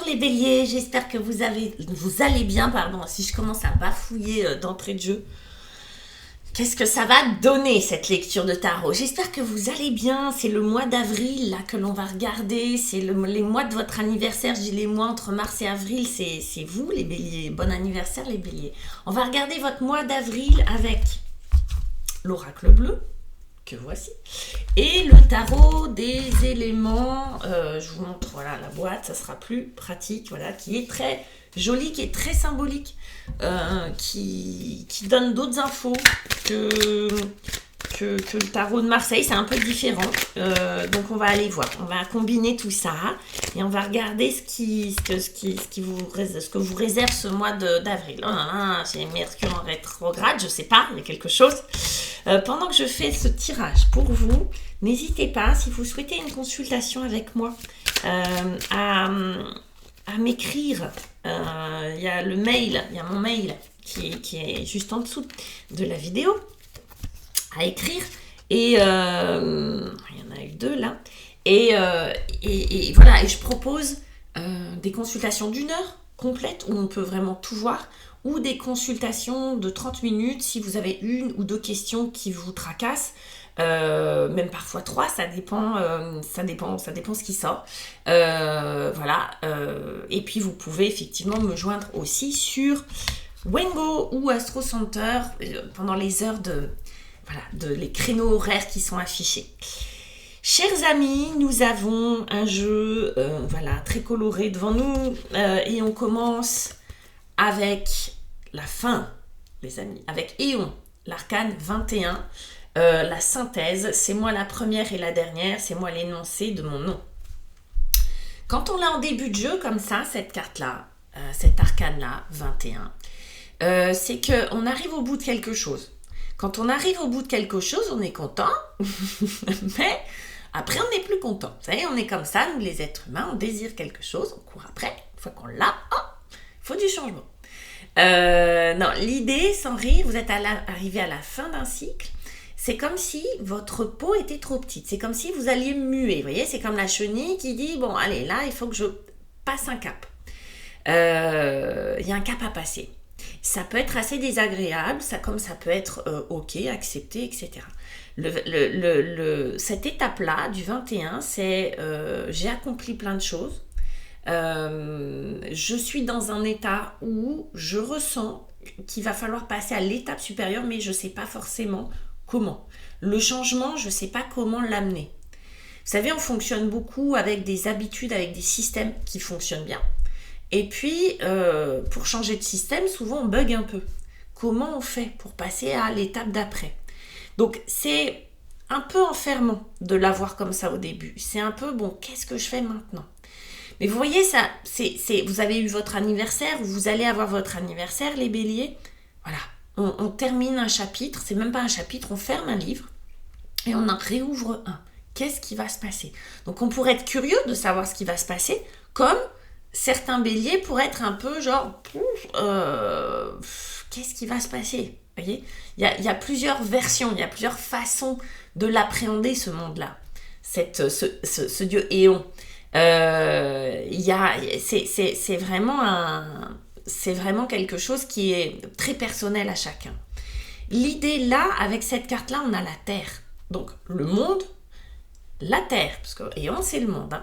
les béliers, j'espère que vous allez bien, pardon, si je commence à bafouiller d'entrée de jeu. Qu'est-ce que ça va donner cette lecture de tarot? J'espère que vous allez bien, c'est le mois d'avril là que l'on va regarder, c'est les mois de votre anniversaire, je dis les mois entre mars et avril, c'est vous les béliers, bon anniversaire les béliers. On va regarder votre mois d'avril avec l'oracle bleu, que voici, et le tarot des éléments, je vous montre voilà la boîte, ça sera plus pratique, voilà, qui est très joli, qui est très symbolique, qui donne d'autres infos que le tarot de Marseille, c'est un peu différent, donc on va aller voir, on va combiner tout ça et on va regarder ce que vous réserve ce mois d'avril. Oh là là, j'ai Mercure en rétrograde, je sais pas, il y a quelque chose. Pendant que je fais ce tirage pour vous, n'hésitez pas, si vous souhaitez une consultation avec moi, à m'écrire. Il y a le mail, il y a mon mail qui est juste en dessous de la vidéo à écrire. Et il y en a eu 2 là. Et voilà, et je propose des consultations d'1 heure complète où on peut vraiment tout voir, ou des consultations de 30 minutes si vous avez 1 ou 2 questions qui vous tracassent, même parfois 3, ça dépend ce qui sort. Voilà, et puis vous pouvez effectivement me joindre aussi sur Wengo ou Astro Center pendant les heures les créneaux horaires qui sont affichés. Chers amis, nous avons un jeu très coloré devant nous, et on commence avec la fin, les amis, avec Éon, l'arcane 21, la synthèse, c'est moi la première et la dernière, c'est moi l'énoncé de mon nom. Quand on l'a en début de jeu comme ça, cette carte-là, cet arcane-là, 21, c'est qu'on arrive au bout de quelque chose. Quand on arrive au bout de quelque chose, on est content, mais après on n'est plus content. Vous savez, on est comme ça, nous les êtres humains, on désire quelque chose, on court après, une fois qu'on l'a, il faut du changement. Non, l'idée, sans rire, vous êtes arrivé à la fin d'un cycle, c'est comme si votre peau était trop petite, c'est comme si vous alliez muer, vous voyez, c'est comme la chenille qui dit, bon allez, là, il faut que je passe un cap. Il y a un cap à passer. Ça peut être assez désagréable, comme ça peut être ok, accepté, etc. Cette étape-là, du 21, c'est j'ai accompli plein de choses. Je suis dans un état où je ressens qu'il va falloir passer à l'étape supérieure, mais je ne sais pas forcément comment. Le changement, je ne sais pas comment l'amener. Vous savez, on fonctionne beaucoup avec des habitudes, avec des systèmes qui fonctionnent bien. Et puis, pour changer de système, souvent on bug un peu. Comment on fait pour passer à l'étape d'après? Donc, c'est un peu enfermant de l'avoir comme ça au début. C'est un peu, bon, qu'est-ce que je fais maintenant? Mais vous voyez, ça, vous avez eu votre anniversaire, ou vous allez avoir votre anniversaire, les béliers. Voilà, on termine un chapitre, c'est même pas un chapitre, on ferme un livre et on en réouvre un. Qu'est-ce qui va se passer? Donc on pourrait être curieux de savoir ce qui va se passer, comme certains béliers pourraient être un peu genre, qu'est-ce qui va se passer? Vous voyez, il y a plusieurs versions, il y a plusieurs façons de l'appréhender, ce monde-là, ce dieu Éon. C'est vraiment quelque chose qui est très personnel à chacun. L'idée là, avec cette carte là, on a la terre, donc le monde, la terre, parce que Éon c'est le monde,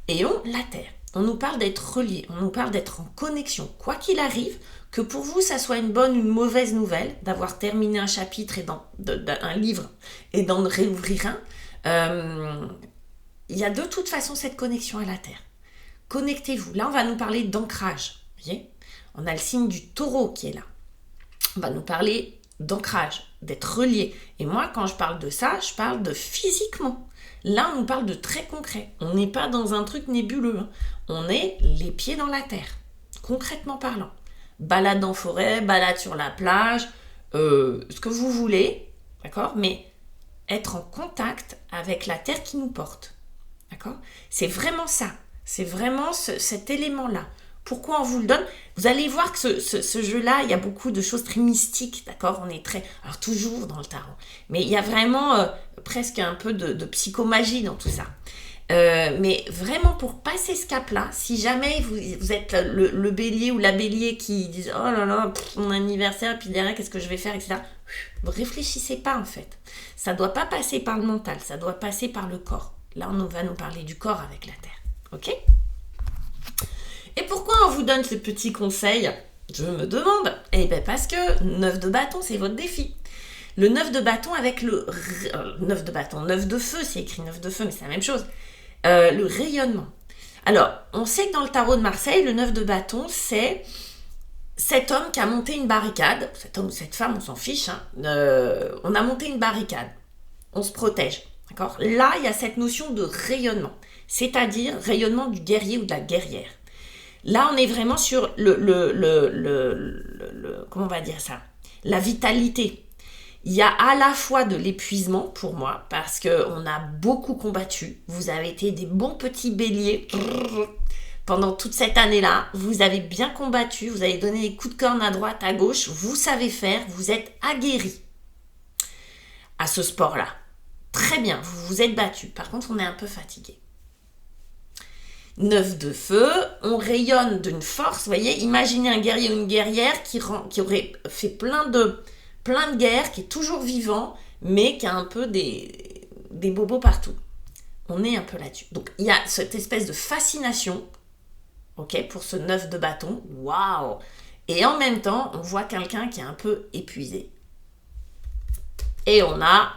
Éon, la terre, on nous parle d'être reliés, on nous parle d'être en connexion, quoi qu'il arrive, que pour vous ça soit une bonne ou une mauvaise nouvelle d'avoir terminé un chapitre et un livre et d'en réouvrir un. Il y a de toute façon cette connexion à la Terre. Connectez-vous. Là, on va nous parler d'ancrage. Vous voyez, on a le signe du taureau qui est là. On va nous parler d'ancrage, d'être relié. Et moi, quand je parle de ça, je parle de physiquement. Là, on nous parle de très concret. On n'est pas dans un truc nébuleux. On est les pieds dans la terre, concrètement parlant. Balade en forêt, balade sur la plage, ce que vous voulez, d'accord? Mais être en contact avec la terre qui nous porte. D'accord? C'est vraiment ça. C'est vraiment cet élément-là. Pourquoi on vous le donne? Vous allez voir que ce jeu-là, il y a beaucoup de choses très mystiques, d'accord? On est alors toujours dans le tarot, mais il y a vraiment presque un peu de psychomagie dans tout ça. Mais vraiment pour passer ce cap-là, si jamais vous êtes le bélier ou la bélier qui disent oh là là, mon anniversaire, puis derrière qu'est-ce que je vais faire, etc. Réfléchissez pas en fait. Ça doit pas passer par le mental, ça doit passer par le corps. Là, on va nous parler du corps avec la Terre. Ok ? Et pourquoi on vous donne ce petit conseil ? Je me demande. Eh bien parce que 9 de bâton, c'est votre défi. Le 9 de bâton avec le... 9 de bâton, 9 de feu, c'est écrit 9 de feu, mais c'est la même chose. Le rayonnement. Alors, on sait que dans le tarot de Marseille, le 9 de bâton, c'est cet homme qui a monté une barricade. Cet homme ou cette femme, on s'en fiche. Hein. On a monté une barricade. On se protège. D'accord ? Là, il y a cette notion de rayonnement. C'est-à-dire rayonnement du guerrier ou de la guerrière. Là, on est vraiment sur comment on va dire ça ? La vitalité. Il y a à la fois de l'épuisement pour moi, parce qu'on a beaucoup combattu. Vous avez été des bons petits béliers pendant toute cette année-là. Vous avez bien combattu, vous avez donné des coups de corne à droite, à gauche. Vous savez faire, vous êtes aguerris à ce sport-là. Très bien, vous vous êtes battus. Par contre, on est un peu fatigué. 9 de feu, on rayonne d'une force. Vous voyez, imaginez un guerrier ou une guerrière qui aurait fait plein de guerres, qui est toujours vivant, mais qui a un peu des bobos partout. On est un peu là-dessus. Donc, il y a cette espèce de fascination, ok, pour ce 9 de bâton. Waouh! Et en même temps, on voit quelqu'un qui est un peu épuisé. Et on a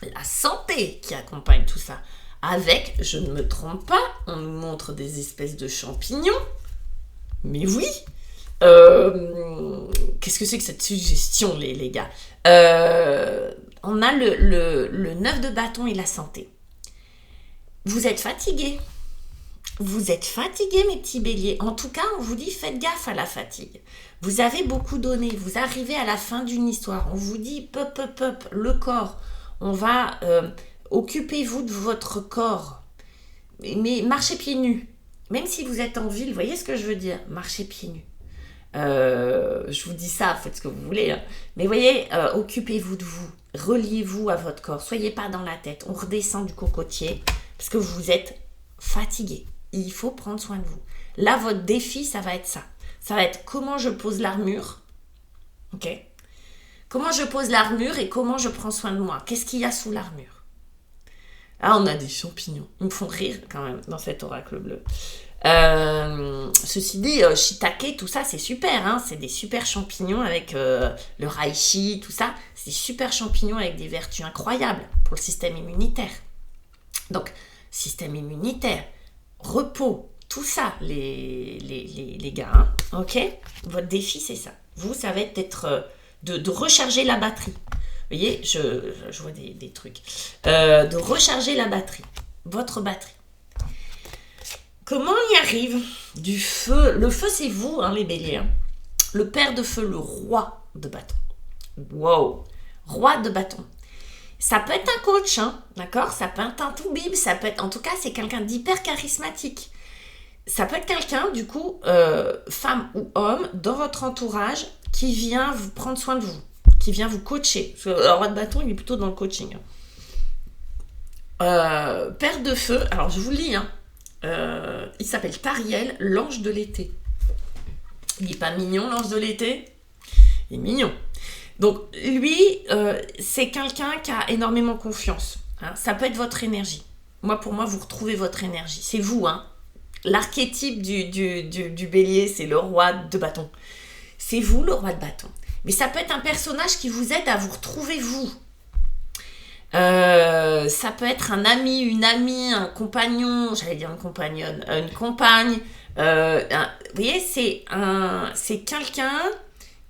la santé qui accompagne tout ça. Avec, je ne me trompe pas, on nous montre des espèces de champignons. Mais oui! Qu'est-ce que c'est que cette suggestion, les gars ? On a le 9 de bâton et la santé. Vous êtes fatigués. Vous êtes fatigués, mes petits béliers. En tout cas, on vous dit, faites gaffe à la fatigue. Vous avez beaucoup donné. Vous arrivez à la fin d'une histoire. On vous dit, pop, le corps. On va... occupez-vous de votre corps. Mais marchez pieds nus. Même si vous êtes en ville, vous voyez ce que je veux dire ? Marchez pieds nus. Je vous dis ça, faites ce que vous voulez. Hein. Mais voyez, occupez-vous de vous. Reliez-vous à votre corps. Soyez pas dans la tête. On redescend du cocotier parce que vous êtes fatigué. Il faut prendre soin de vous. Là, votre défi, ça va être ça. Ça va être comment je pose l'armure. Ok ? Comment je pose l'armure et comment je prends soin de moi. Qu'est-ce qu'il y a sous l'armure ? Ah, on a des champignons. Ils me font rire quand même dans cet oracle bleu. Ceci dit, shiitake, tout ça, c'est super. Hein, c'est des super champignons avec le reishi, tout ça. C'est des super champignons avec des vertus incroyables pour le système immunitaire. Donc, système immunitaire, repos, tout ça, les gars. Hein, ok ? Votre défi, c'est ça. Vous, ça va être de recharger la batterie. Vous voyez, je vois des trucs. De recharger la batterie, votre batterie. Comment on y arrive ? Du feu. Le feu, c'est vous, hein, les béliers. Hein. Le père de feu, le roi de bâton. Wow. Roi de bâton. Ça peut être un coach, hein, d'accord ? Ça peut être un toubib, ça peut être... En tout cas, c'est quelqu'un d'hyper charismatique. Ça peut être quelqu'un, du coup, femme ou homme, dans votre entourage, qui vient vous prendre soin de vous, qui vient vous coacher. Parce que le roi de bâton, il est plutôt dans le coaching. Père de feu, alors je vous le lis, hein. Il s'appelle Tariel, l'ange de l'été. Il n'est pas mignon, l'ange de l'été ? Il est mignon. Donc, lui, c'est quelqu'un qui a énormément confiance. Hein. Ça peut être votre énergie. Pour moi, vous retrouvez votre énergie. C'est vous, hein. L'archétype du bélier, c'est le roi de bâton. C'est vous, le roi de bâton. Mais ça peut être un personnage qui vous aide à vous retrouver, vous. Ça peut être un ami, une amie, un compagnon, j'allais dire une compagnonne, une compagne. Vous voyez, c'est quelqu'un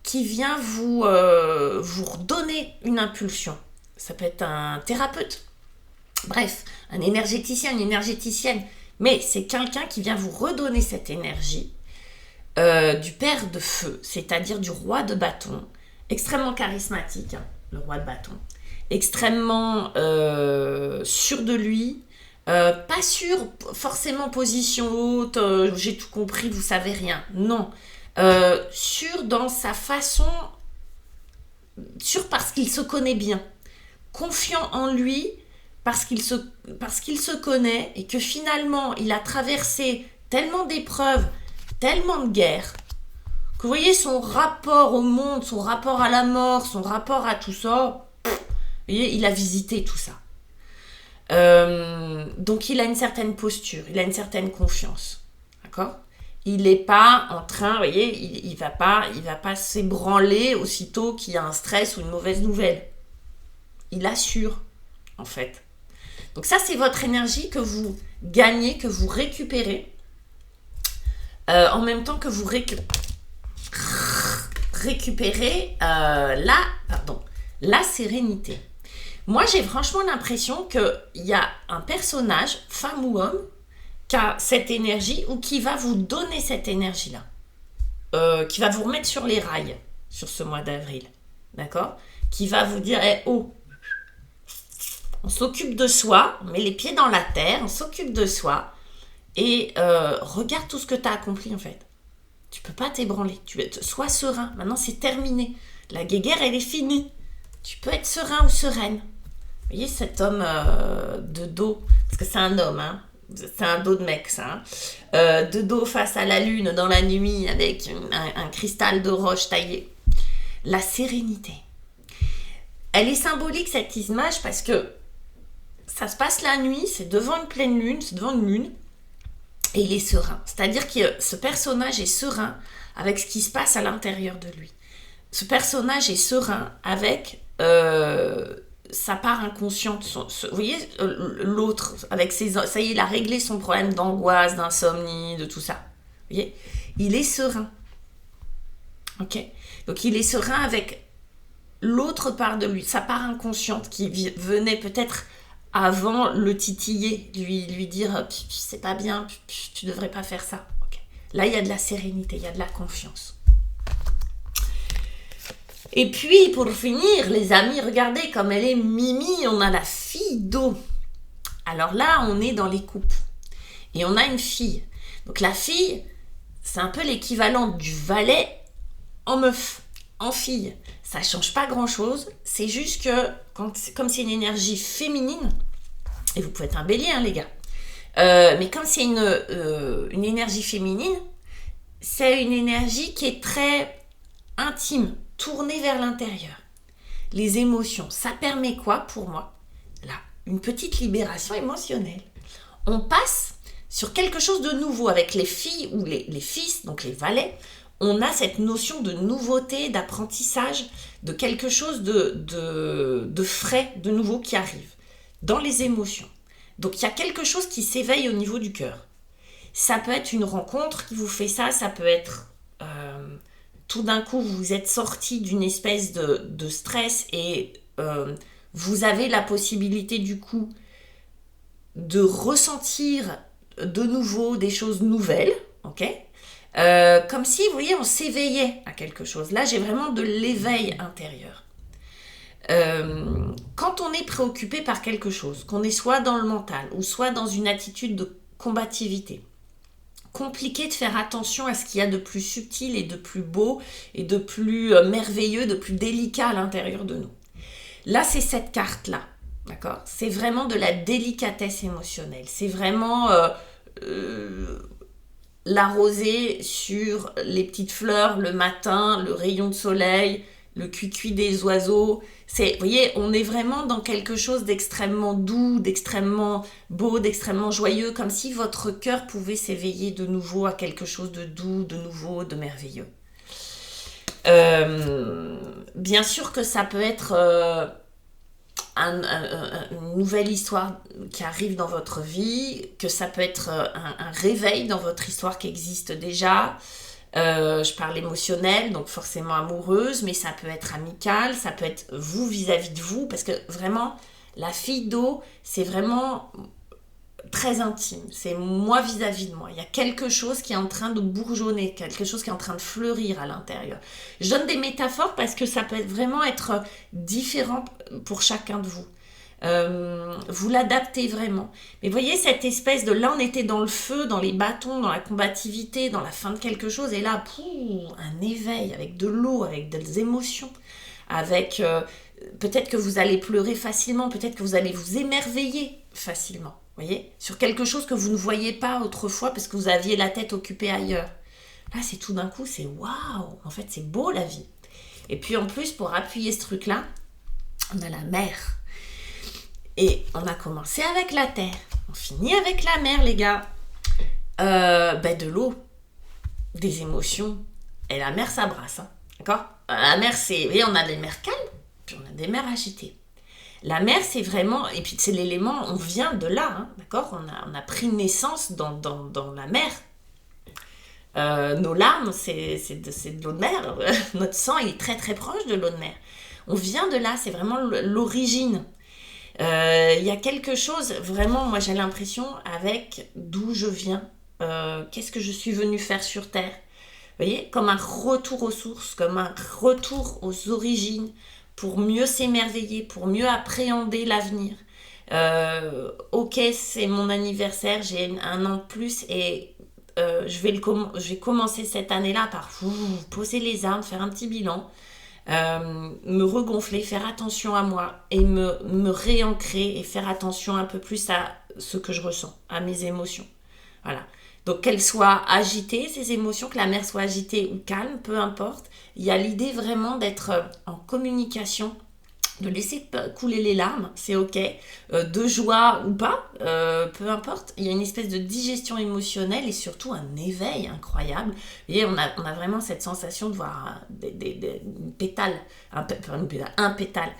qui vient vous redonner une impulsion. Ça peut être un thérapeute. Bref, un énergéticien, une énergéticienne. Mais c'est quelqu'un qui vient vous redonner cette énergie du père de feu, c'est-à-dire du roi de bâton, extrêmement charismatique, hein, le roi de bâton. Extrêmement sûr de lui, pas sûr forcément position haute, j'ai tout compris, vous savez rien, non, sûr dans sa façon, sûr parce qu'il se connaît bien, confiant en lui parce qu'il se connaît et que finalement, il a traversé tellement d'épreuves, tellement de guerres, que vous voyez son rapport au monde, son rapport à la mort, son rapport à tout ça, vous voyez, il a visité tout ça. Donc il a une certaine posture, il a une certaine confiance, d'accord ? Il n'est pas en train, vous voyez, il va pas s'ébranler aussitôt qu'il y a un stress ou une mauvaise nouvelle. Il assure, en fait. Donc ça, c'est votre énergie que vous gagnez, que vous récupérez, en même temps que vous récupérez la sérénité. Moi, j'ai franchement l'impression qu'il y a un personnage, femme ou homme, qui a cette énergie ou qui va vous donner cette énergie-là, qui va vous remettre sur les rails sur ce mois d'avril, d'accord ? Qui va vous dire, oh, on s'occupe de soi, on met les pieds dans la terre, on s'occupe de soi et regarde tout ce que tu as accompli en fait. Tu peux pas t'ébranler, sois serein, maintenant c'est terminé. La guéguerre, elle est finie. Tu peux être serein ou sereine. Vous voyez cet homme de dos, parce que c'est un homme, hein, c'est un dos de mec ça, hein, de dos face à la lune dans la nuit avec un cristal de roche taillé. La sérénité. Elle est symbolique cette image parce que ça se passe la nuit, c'est devant une pleine lune, c'est devant une lune, et il est serein. C'est-à-dire que ce personnage est serein avec ce qui se passe à l'intérieur de lui. Ce personnage est serein avec sa part inconsciente. Vous voyez, l'autre, avec ça y est, il a réglé son problème d'angoisse, d'insomnie, de tout ça. Vous voyez, il est serein. Ok ? Donc il est serein avec l'autre part de lui, sa part inconsciente qui venait peut-être avant le titiller, lui dire c'est pas bien, tu devrais pas faire ça. Okay. Là, il y a de la sérénité, il y a de la confiance. Et puis, pour finir, les amis, regardez comme elle est Mimi, on a la fille d'eau. Alors là, on est dans les coupes. Et on a une fille. Donc la fille, c'est un peu l'équivalent du valet en meuf, en fille. Ça change pas grand-chose. C'est juste que, comme c'est une énergie féminine, et vous pouvez être un bélier, hein, les gars, mais comme c'est une énergie féminine, c'est une énergie qui est très intime, tournée vers l'intérieur. Les émotions, ça permet quoi pour moi ? Là, une petite libération émotionnelle. On passe sur quelque chose de nouveau avec les filles ou les fils, donc les valets. On a cette notion de nouveauté, d'apprentissage, de quelque chose de frais, de nouveau qui arrive dans les émotions. Donc il y a quelque chose qui s'éveille au niveau du cœur. Ça peut être une rencontre qui vous fait ça, ça peut être tout d'un coup vous êtes sorti d'une espèce de stress et vous avez la possibilité du coup de ressentir de nouveau des choses nouvelles, ok ? Comme si, vous voyez, on s'éveillait à quelque chose. Là, j'ai vraiment de l'éveil intérieur. Quand on est préoccupé par quelque chose, qu'on est soit dans le mental ou soit dans une attitude de combativité, compliqué de faire attention à ce qu'il y a de plus subtil et de plus beau et de plus merveilleux, de plus délicat à l'intérieur de nous. Là, c'est cette carte-là, d'accord ? C'est vraiment de la délicatesse émotionnelle. C'est vraiment la rosée sur les petites fleurs le matin, le rayon de soleil, le cuicui des oiseaux. Vous voyez, on est vraiment dans quelque chose d'extrêmement doux, d'extrêmement beau, d'extrêmement joyeux, comme si votre cœur pouvait s'éveiller de nouveau à quelque chose de doux, de nouveau, de merveilleux. Bien sûr que ça peut être une nouvelle histoire qui arrive dans votre vie, que ça peut être un réveil dans votre histoire qui existe déjà. Je parle émotionnel, donc forcément amoureuse, mais ça peut être amical, ça peut être vous vis-à-vis de vous, parce que vraiment, la fille d'eau, c'est vraiment très intime, c'est moi vis-à-vis de moi. Il y a quelque chose qui est en train de bourgeonner, quelque chose qui est en train de fleurir à l'intérieur. Je donne des métaphores parce que ça peut vraiment être différent pour chacun de vous. Vous l'adaptez vraiment. Mais voyez cette espèce de... Là, on était dans le feu, dans les bâtons, dans la combativité, dans la fin de quelque chose. Et là, un éveil avec de l'eau, avec des émotions, avec peut-être que vous allez pleurer facilement, peut-être que vous allez vous émerveiller facilement, voyez, sur quelque chose que vous ne voyiez pas autrefois parce que vous aviez la tête occupée ailleurs. Là, c'est tout d'un coup, c'est waouh, en fait, c'est beau la vie. Et puis en plus, pour appuyer ce truc-là, on a la mer. Et on a commencé avec la terre, on finit avec la mer, les gars. De l'eau, des émotions, et la mer, ça brasse, hein, d'accord. La mer, c'est, vous voyez, on a des mers calmes, puis on a des mers agitées. La mer, c'est vraiment, et puis c'est l'élément, on vient de là, hein, d'accord, on a pris naissance dans la mer. Nos larmes, c'est de l'eau de mer. Notre sang, il est très très proche de l'eau de mer. On vient de là, c'est vraiment l'origine. Il y a quelque chose, vraiment, moi j'ai l'impression, avec d'où je viens, qu'est-ce que je suis venue faire sur Terre. Vous voyez, comme un retour aux sources, comme un retour aux origines, pour mieux s'émerveiller, pour mieux appréhender l'avenir. Ok, c'est mon anniversaire, j'ai un an de plus et je vais commencer cette année-là par poser les armes, faire un petit bilan, me regonfler, faire attention à moi et me réancrer et faire attention un peu plus à ce que je ressens, à mes émotions. Voilà. Donc qu'elles soient agitées, ces émotions, que la mer soit agitée ou calme, peu importe. Il y a l'idée vraiment d'être en communication, de laisser couler les larmes, c'est ok, de joie ou pas, peu importe. Il y a une espèce de digestion émotionnelle et surtout un éveil incroyable. Et on a vraiment cette sensation de voir des pétales, un pétale.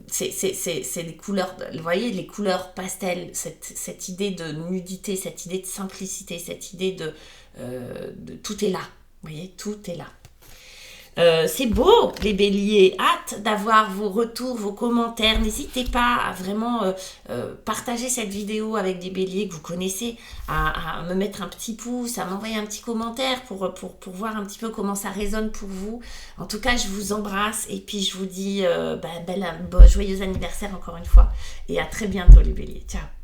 C'est des couleurs, vous voyez, les couleurs pastel, cette idée de nudité, cette idée de simplicité, cette idée de tout est là. Vous voyez, tout est là. C'est beau, les béliers. Hâte d'avoir vos retours, vos commentaires. N'hésitez pas à vraiment partager cette vidéo avec des béliers que vous connaissez, à me mettre un petit pouce, à m'envoyer un petit commentaire pour voir un petit peu comment ça résonne pour vous. En tout cas, je vous embrasse et puis je vous dis joyeux anniversaire encore une fois et à très bientôt les béliers. Ciao.